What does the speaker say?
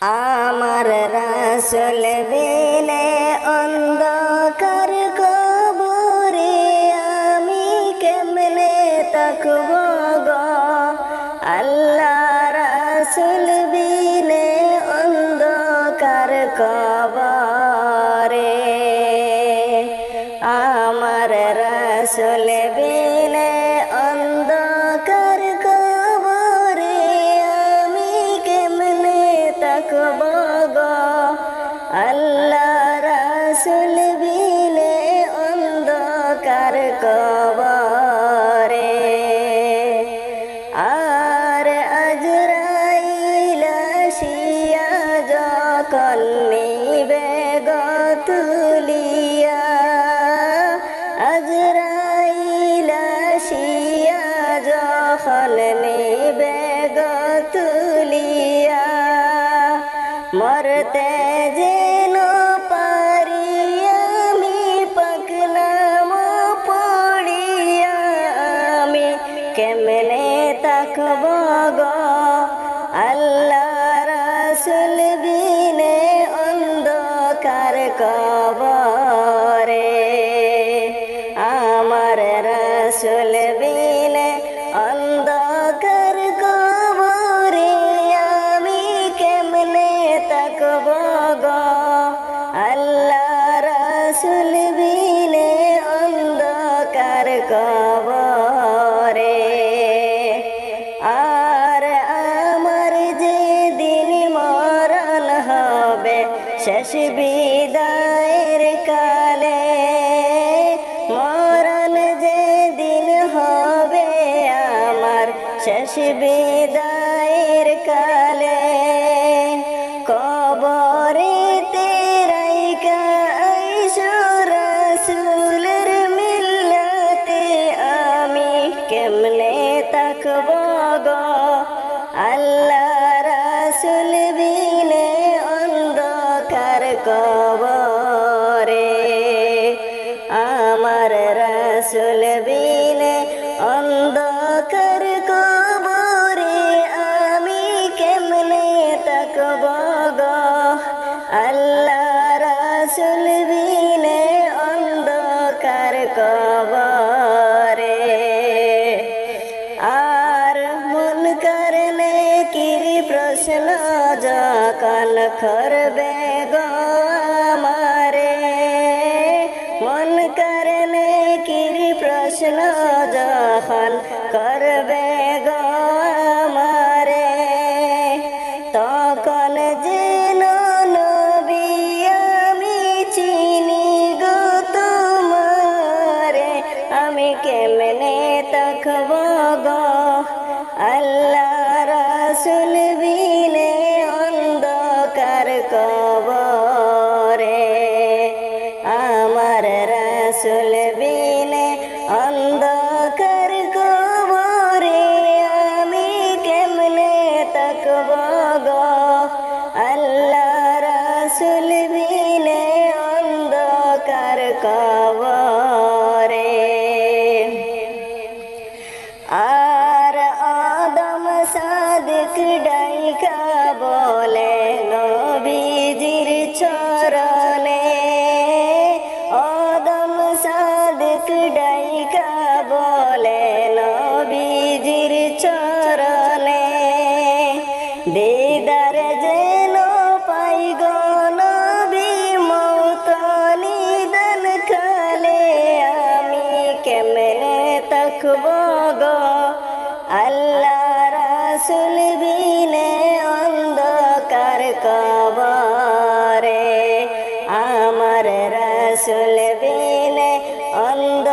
আমার রাসূল বিনে অন্ধকার কবরে আমি কেমনে তাকব গো। আল্লাহ রাসূল বিনে অন্ধকার কবরে আমার রাসূল বিনে অন্ধকার কবরে আমি কেমনে তাকব গো। আল্লাহ রাসূল বিনে অন্ধকার কবরে আর আজরাইল আসিয়া যখন নিবে গো তুলিয়া, আজরাইল আসিয়া যখন নিবে গো তুলিয়া, মরতে যেন পারি আমি পাকলাম পড়িয়া, আমি কেমনে তাকব গো। আল্লাহ রাসূল বিনে অন্ধকার কবরে আমার রাসূল বিনে অন্ধকার কবরে আমি কেমনে তাকব গো। আল্লাহ রাসূল বিনে অন্ধকার কবরে আর আমার যেদিন মরণ হবে শেষ বিদায়ের কালে, মরণ যেদিন হবে আমার শেষ বিদায়ের কালে, কবরেতে রাইখা আইসো রাসূলের মিল্লাতে আমি কেমনে তাকব গো। আল্লাহ রাসূল বিনে অন্ধকার কবরে আমার রাসূল বিনে অন্ধকার কবরে আমি কেমনে তাকব গো। আল্লাহ রাসূল বিনে অন্ধকার কবরে আর মুনকার নেকির প্রশ্ন যখন করবে গো আমারে, মুনকার নেকির প্রশ্ন যখন করবে গো আমারে, তখন যেন নবী আমি চিনি গো তোমারে, আমি কেমনে তাকব গো। আল্লাহ রাসূল বিনে অন্ধকার কবরে আমার রাসূল বিনে অন্ধকার কবরে আমি কেমনে তাকব গো। আল্লাহ রাসূল বিনে অন্ধকার কবরে আর আদম সাদিক ডাইকা বলে নবীজির চরণে, আদম সাদিক ডাইকা বলে নবীজির চরণে, দিদার যেন পাই গো নবী মওত নিদান কালে আমি কেমনে তাকব গো। আল্লাহ রাসূল বিনে অন্ধকার কবরে আমার রাসূল বিনে অন্ধকার